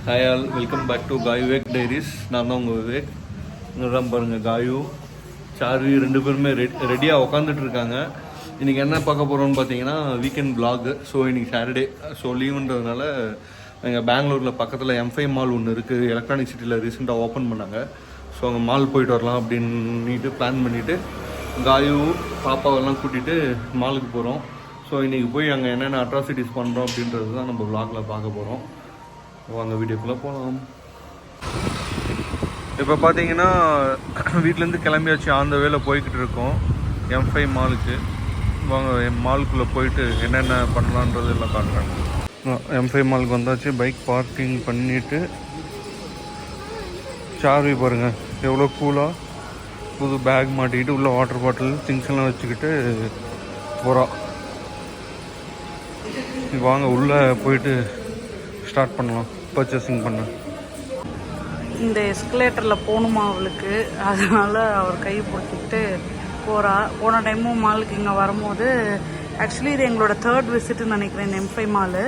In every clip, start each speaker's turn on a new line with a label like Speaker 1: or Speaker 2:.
Speaker 1: Hi all, welcome back to காய் Vivek diaries. நான் தான் உங்கள் விவேக். இங்கே தான் பாருங்கள், காயு சார்வி ரெண்டு பேருமே ரெடியாக உட்காந்துட்டு இருக்காங்க. இன்றைக்கி என்ன பார்க்க போகிறோம்னு பார்த்தீங்கன்னா வீக்கெண்ட் விலாகு. ஸோ இன்றைக்கி சாட்டர்டே, ஸோ லீவுன்றதுனால எங்கள் பெங்களூரில் பக்கத்தில் M5 மால் ஒன்று இருக்குது, எலக்ட்ரானிக் சிட்டியில் ரீசெண்டாக ஓப்பன் பண்ணாங்க. ஸோ அங்கே மால் போயிட்டு வரலாம் அப்படின்ட்டு பிளான் பண்ணிவிட்டு காயு பாப்பாவெல்லாம் கூட்டிகிட்டு மாலுக்கு போகிறோம். ஸோ இன்றைக்கி போய் அங்கே என்னென்ன அட்ராசிட்டிஸ் பண்ணுறோம் அப்படின்றது தான் நம்ம விலாகில் பார்க்க போகிறோம். வாங்க வீடியோக்குள்ளே போகலாம். இப்போ பார்த்தீங்கன்னா வீட்டிலேருந்து கிளம்பியாச்சு, அந்த வேலை போய்கிட்டு இருக்கோம் M5 மாலுக்கு. வாங்க மாலுக்குள்ளே போயிட்டு என்னென்ன பண்ணலான்றது எல்லாம் காட்டுறாங்க. M5 மாலுக்கு வந்தாச்சு. பைக் பார்க்கிங் பண்ணிவிட்டு சார்வி பாருங்கள் எவ்வளோ கூலாக புது பேக் மாட்டிக்கிட்டு உள்ள வாட்டர் பாட்டில் திங்ஸ் எல்லாம் வச்சுக்கிட்டு போகிறா. வாங்க உள்ளே போயிட்டு ஸ்டார்ட் பண்ணலாம் பர்ச்சேசிங் பண்ண.
Speaker 2: இந்த எஸ்கலேட்டரில் போகணுமா அவளுக்கு, அதனால் அவர் கை பிடிச்சிக்கிட்டு போகிறா. போன டைமும் மாலுக்கு இங்கே வரும்போது, ஆக்சுவலி இது எங்களோட 3rd விசிட்டுன்னு நினைக்கிறேன் இந்த M5 மாலு.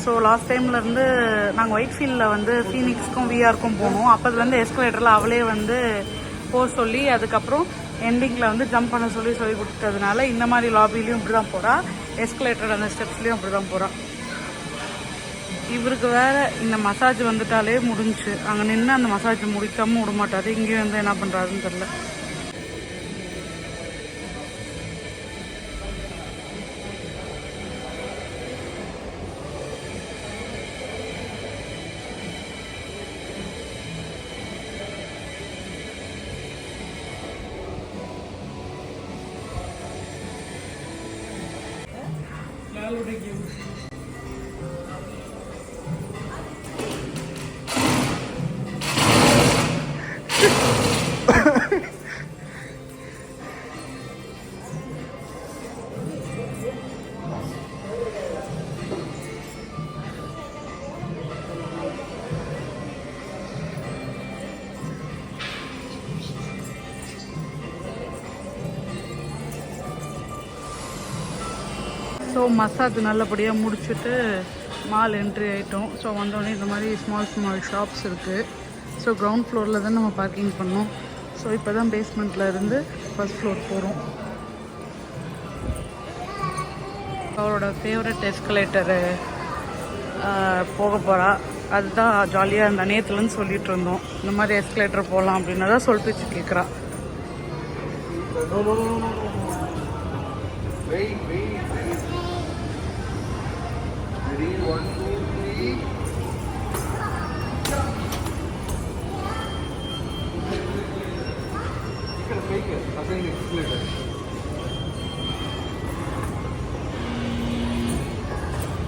Speaker 2: ஸோ லாஸ்ட் டைம்லேருந்து நாங்கள் ஒயிட் ஃபீல்டில் வந்து ஃபீனிக்ஸ்க்கும் விஆருக்கும் போனோம். அப்போதுலேருந்து எஸ்கலேட்டரில் அவளே வந்து போக சொல்லி, அதுக்கப்புறம் எண்டிங்கில் வந்து ஜம்ப் பண்ண சொல்லி கொடுத்ததுனால இந்த மாதிரி லாபிலையும் இப்படி தான் போகிறா, எஸ்கலேட்டர் அந்த ஸ்டெப்ஸ்லேயும் அப்படி தான் போகிறா. இவருக்கு வேற இந்த மசாஜ் வந்துட்டாலே முடிஞ்சு, அங்கே நின்று அந்த மசாஜ் முடிக்காமல் விட மாட்டாரு. இங்கேயும் வந்து என்ன பண்ணுறாருன்னு தெரில. ஸோ மசாஜ் நல்லபடியாக முடிச்சுட்டு மால் என்ட்ரி ஆகிட்டோம். ஸோ வந்தோடனே இந்த மாதிரி ஸ்மால் ஷாப்ஸ் இருக்குது. ஸோ கிரவுண்ட் ஃப்ளோரில் தான் நம்ம பார்க்கிங் பண்ணோம். ஸோ இப்போ தான் பேஸ்மெண்ட்டில் இருந்து ஃபர்ஸ்ட் ஃப்ளோர் போகிறோம். அவரோட ஃபேவரட் எஸ்கலேட்டரு போக போகிறா. அதுதான் ஜாலியாக அந்த நேற்றுலன்னு சொல்லிட்டு இருந்தோம், இந்த மாதிரி எஸ்கலேட்டர் போகலாம் அப்படின்னு தான் சொல் பேச்சு கேட்குறா.
Speaker 1: Ready, 1, 2, 3. You can fake it. Again, escalator.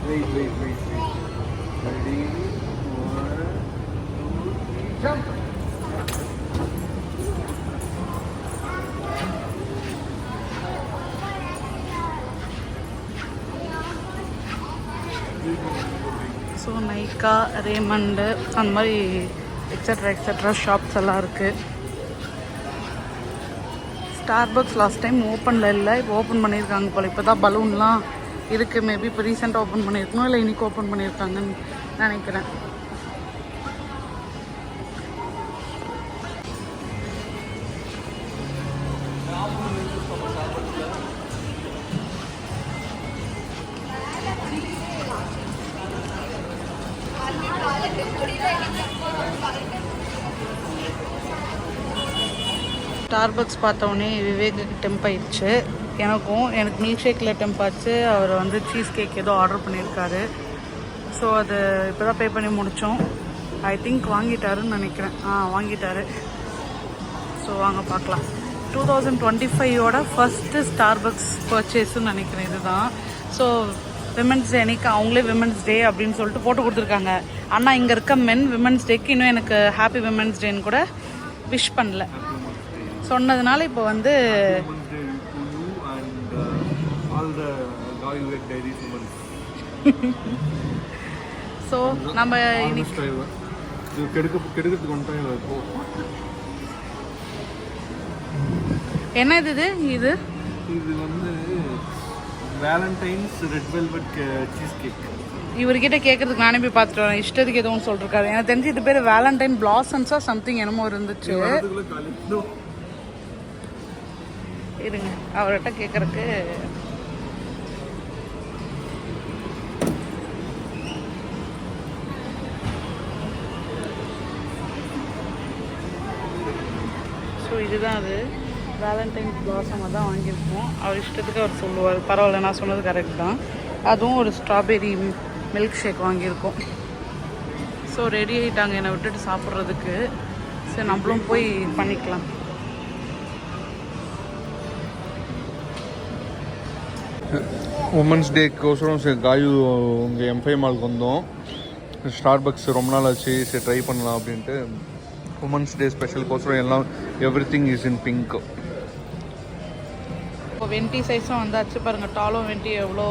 Speaker 1: Wait. Ready, 1, 2, 3, jump.
Speaker 2: So Nykaa, ரேமண்டு, அந்த மாதிரி எக்ஸட்ரா ஷாப்ஸ் எல்லாம் இருக்குது. ஸ்டார்பக்ஸ் லாஸ்ட் டைம் ஓப்பனில் இல்லை, இப்போ ஓப்பன் பண்ணியிருக்காங்க போல். இப்போ தான் பலூன்லாம் இருக்குது. மேபி இப்போ ரீசெண்டாக ஓப்பன் பண்ணியிருக்கணும், இல்லை இன்றைக்கி ஓப்பன் பண்ணியிருக்காங்கன்னு நினைக்கிறேன். ஸ்டார்பக்ஸ் பார்த்தோன்னே விவேக்கு டெம்ப் ஆயிடுச்சு. எனக்கு மில்க் ஷேக்கில் டெம்ப் ஆச்சு. அவர் வந்து சீஸ் கேக் ஏதோ ஆர்டர் பண்ணியிருக்காரு. ஸோ அது இப்போ தான் பே பண்ணி முடித்தோம். ஐ திங்க் வாங்கிட்டாருன்னு நினைக்கிறேன். வாங்கிட்டாரு. ஸோ வாங்க பார்க்கலாம். 2025ஓட ஃபஸ்ட்டு ஸ்டார்பக்ஸ் பர்ச்சேஸ்ன்னு நினைக்கிறேன் இதுதான். ஸோ விமென்ஸ் டே அன்னைக்கு அவங்களே விமென்ஸ் டே அப்படின்னு சொல்லிட்டு போட்டு கொடுத்துருக்காங்க. ஆனால் இங்கே இருக்க விமென்ஸ் டேக்கு இன்னும் எனக்கு ஹாப்பி விமென்ஸ் டேன்னு கூட விஷ் பண்ணல. சொன்னதுனால இப்போ வந்து ஸோ நம்ம என்ன இது
Speaker 1: இது வந்து Valentine's red velvet cheese cake.
Speaker 2: இவர்கிட்ட கேட்கறதுக்கு நானே போய் பார்த்துட்டு வரேன். இஷ்டத்துக்கு எதுவும் சொல்லிருக்காரு. எனக்கு தெரிஞ்சு இது பேர் வேலண்டைன் பிளாசம்ஸா சம்திங் என்னமோ இருந்துச்சு. இருங்க அவர்கிட்ட கேட்கறதுக்கு. ஸோ இதுதான் அது வேலண்டைன்ஸ் பிளாசமாக தான் வாங்கியிருக்கோம். அவர் இஷ்டத்துக்கு அவர் சொல்லுவார். பரவாயில்ல, நான் சொன்னது கரெக்ட் தான். அதுவும் ஒரு ஸ்ட்ராபெரி மில்க் ஷேக் வாங்கியிருக்கோம். ஸோ ரெடி ஆகிட்டாங்க என்னை விட்டுட்டு சாப்பிட்றதுக்கு. சரி நம்மளும் போய் பண்ணிக்கலாம்.
Speaker 1: உமன்ஸ் டேக்கோசரம் சரி காயு உங்கள் எம்பை மாலுக்கு வந்தோம். ஸ்டார்பக்ஸ் ரொம்ப நாள் ஆச்சு, சரி ட்ரை பண்ணலாம் அப்படின்ட்டு. உமன்ஸ் டே ஸ்பெஷலுக்கோசரம் எல்லாம் எவ்ரிதிங் இஸ் இன் பிங்க்.
Speaker 2: இப்போ வெண்டி சைஸும் வந்தாச்சு. பாருங்கள் டாலும் வெண்டி எவ்வளோ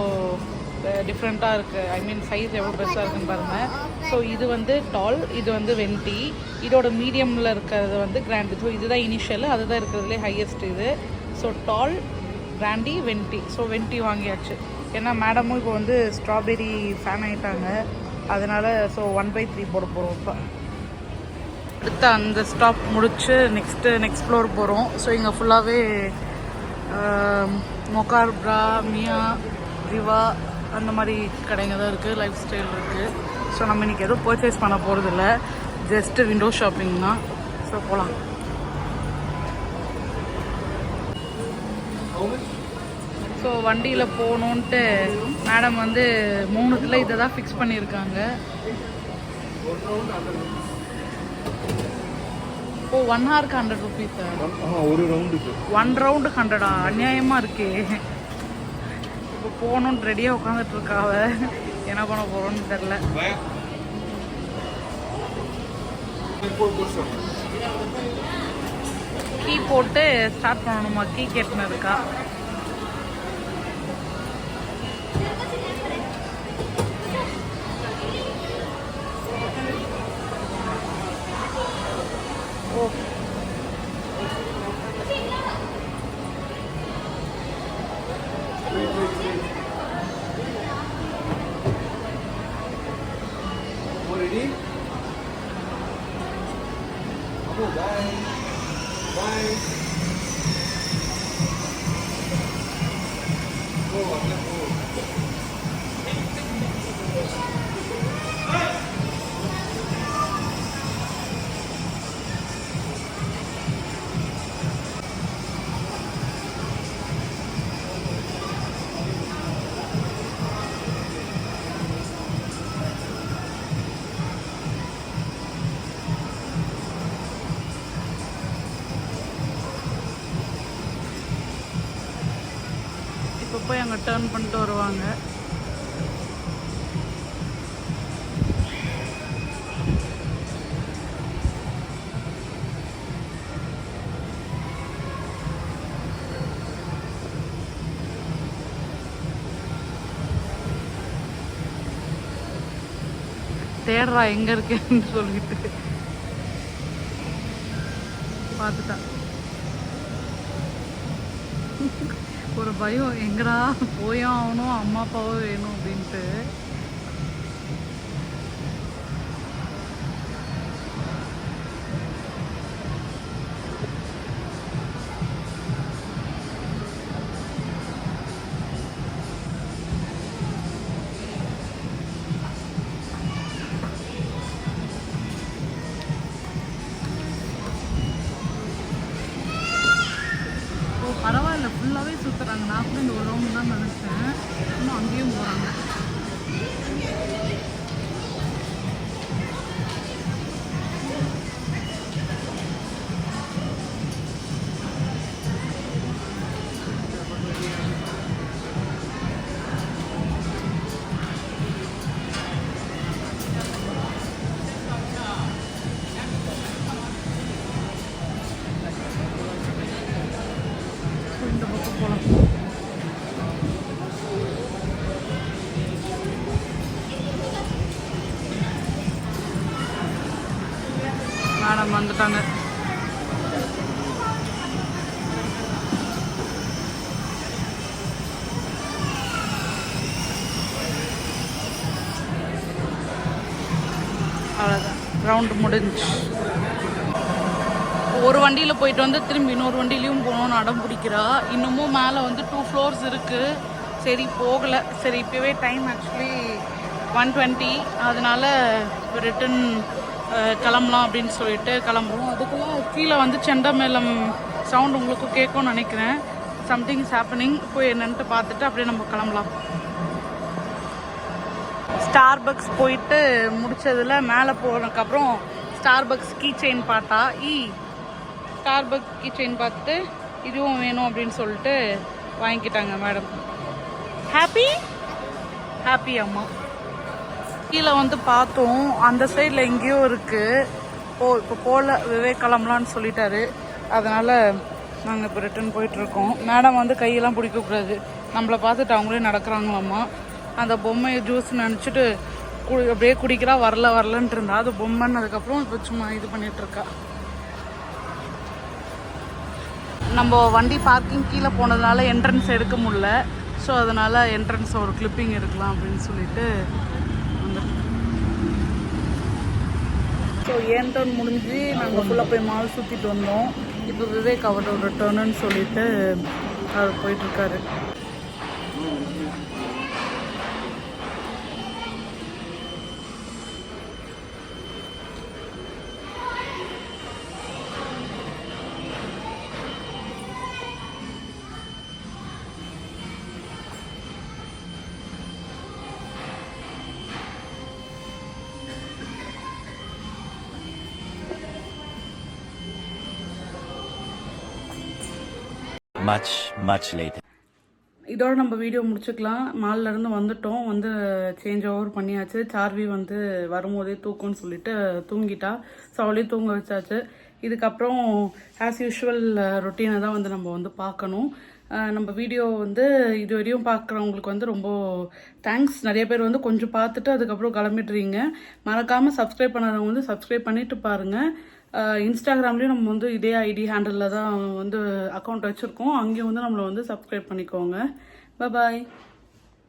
Speaker 2: டிஃப்ரெண்ட்டாக இருக்குது. ஐ மீன் சைஸ் எவ்வளோ பெருசாக இருக்குன்னு பாருங்கள். ஸோ இது வந்து டால், இது வந்து வெண்டி. இதோட மீடியமில் இருக்கிறது வந்து கிராண்டி. ஸோ இதுதான் இனிஷியல், அதுதான் இருக்கிறதுலே ஹையஸ்ட் இது. ஸோ டால், கிராண்டி, வெண்டி. ஸோ வெண்டி வாங்கியாச்சு. ஏன்னா மேடமும் இப்போ வந்து ஸ்ட்ராபெரி ஃபேன் ஆகிட்டாங்க. அதனால் ஸோ 1/3 போட போகிறோம். இப்போ அடுத்து அந்த ஸ்டாப் முடிச்சு நெக்ஸ்ட் ஃப்ளோர் போகிறோம். ஸோ இங்கே ஃபுல்லாகவே மொக்கார்ப்ரா, மியா, ரிவா அந்த மாதிரி கடைங்க தான் இருக்குது. லைஃப் ஸ்டைல் இருக்குது. ஸோ நம்ம இன்றைக்கி எதுவும் பர்ச்சேஸ் பண்ண போகிறதில்ல, ஜஸ்ட்டு விண்டோ ஷாப்பிங் தான். ஸோ போகலாம். ஸோ வண்டியில் போகணுன்ட்டு மேடம் வந்து 3 இதை தான் ஃபிக்ஸ் பண்ணியிருக்காங்க. ஓ 1 ஹவருக்கு 100 ருபீஸ்.
Speaker 1: ஒரு ரவுண்டுக்கு
Speaker 2: 1 ரவுண்டு 100. அநியாயமாக இருக்கே. இப்போ போகணுன்னு ரெடியாக உட்காந்துட்டு இருக்காவ. என்ன பண்ண போகிறோன்னு தெரில. கீ போட்டு ஸ்டார்ட் பண்ணணுமா? கீ கேட்டுன்னு இருக்கா. ஓ
Speaker 1: ready? Oh, bye. Bye. Oh, oh.
Speaker 2: இப்போ போய் அங்கே டேர்ன் பண்ணிட்டு வருவாங்க. தேடுறா எங்கே இருக்கேன்னு சொல்லிட்டு பார்த்துட்டா. ஒரு பயம், எங்கடா போயும் ஆகணும், அம்மா அப்பாவும் வேணும் அப்படின்ட்டு. பரவாயில்ல, ஃபுல்லாகவே சுற்றுறாங்க. நான் கூட இந்த ஒரு ரவுண்டு தான் நினச்சேன். இன்னும் அங்கேயும் போகிறாங்க. இந்த பக்கம் போகலாம். மேடம் வந்துட்டாங்க. அவ்வளோதான், ரவுண்டு முடிஞ்சு. ஒரு வண்டியில் போயிட்டு வந்து திரும்பி இன்னொரு வண்டியிலையும் போகணும்னு அடம் பிடிக்கிறா. இன்னமும் மேலே வந்து 2 floors இருக்குது. சரி போகலை. சரி இப்போவே டைம் ஆக்சுவலி 1:20, அதனால ரிட்டன் கிளம்பலாம் அப்படின்னு சொல்லிட்டு கிளம்புறோம். அதுக்குள்ளே கீழே வந்து செண்டமேளம் சவுண்ட் உங்களுக்கும் கேட்கும்னு நினைக்கிறேன். Something is happening. போய் என்னன்ட்டு பார்த்துட்டு அப்படியே நம்ம கிளம்பலாம். ஸ்டார்பக்ஸ் போயிட்டு முடிச்சதில் மேலே போனதுக்கப்புறம் ஸ்டார்பக்ஸ் கீ செயின் பார்த்தா ஸ்டார்பக்ஸ் கீ செயின் பார்த்துட்டு இதுவும் வேணும் அப்படின்னு சொல்லிட்டு வாங்கிக்கிட்டாங்க மேடம். ஹாப்பி அம்மா. கீழே வந்து பார்த்தோம், அந்த சைடில் எங்கேயோ இருக்குது. இப்போ போகல, விவேக் கிளம்பலான்னு சொல்லிட்டாரு. அதனால் நாங்கள் இப்போ ரிட்டர்ன் போயிட்டுருக்கோம். மேடம் வந்து கையெல்லாம் பிடிக்கக்கூடாது, நம்மளை பார்த்துட்டு அவங்களே நடக்கிறாங்களாம்மா. அந்த பொம்மையை ஜூஸ் நினச்சிட்டு அப்படியே குடிக்கிறா. வரலன்ட்டு இருந்தா. அது பொம்மைன்னு அதுக்கப்புறம் இப்போ சும்மா இது பண்ணிகிட்ருக்கா. நம்ம வண்டி பார்க்கிங் கீழே போனதுனால என்ட்ரன்ஸ் எடுக்க முடியல. ஸோ அதனால் என்ட்ரன்ஸ் ஒரு கிளிப்பிங் எடுக்கலாம் அப்படின்னு சொல்லிட்டு ஸோ டர்ன் முடிஞ்சு நாங்கள் ஃபுல்லாக போய் மால் சுற்றிட்டு வந்தோம். இப்போ விவேக் அவரோட டர்னுன்னு சொல்லிட்டு அவர் போயிட்டுருக்காரு.
Speaker 3: much later.
Speaker 2: இதோட நம்ம வீடியோ முடிச்சுக்கலாம். மால்லேருந்து வந்துட்டோம், வந்து சேஞ்ச் ஓவர் பண்ணியாச்சு. சார்வி வந்து வரும்போதே தூக்கம்னு சொல்லிட்டு தூங்கிட்டா. ஸோ அவளையும் தூங்க வச்சாச்சு. இதுக்கப்புறம் ஆஸ் யூஷுவல் ரொட்டீனை தான் வந்து நம்ம வந்து பார்க்கணும். நம்ம வீடியோ வந்து இது வரையும் பார்க்குறவங்களுக்கு வந்து ரொம்ப தேங்க்ஸ். நிறைய பேர் வந்து கொஞ்சம் பார்த்துட்டு அதுக்கப்புறம் கிளம்பிடுறீங்க. மறக்காமல் சப்ஸ்கிரைப் பண்ணாதவங்க வந்து சப்ஸ்கிரைப் பண்ணிவிட்டு பாருங்கள். இன்ஸ்டாகிராம்லேயும் நம்ம வந்து இதே ஐடி ஹேண்டலில் தான் வந்து அக்கௌண்ட் வச்சுருக்கோம். அங்கேயும் வந்து நம்மளை வந்து சப்ஸ்கிரைப் பண்ணிக்கோங்க. பாய்.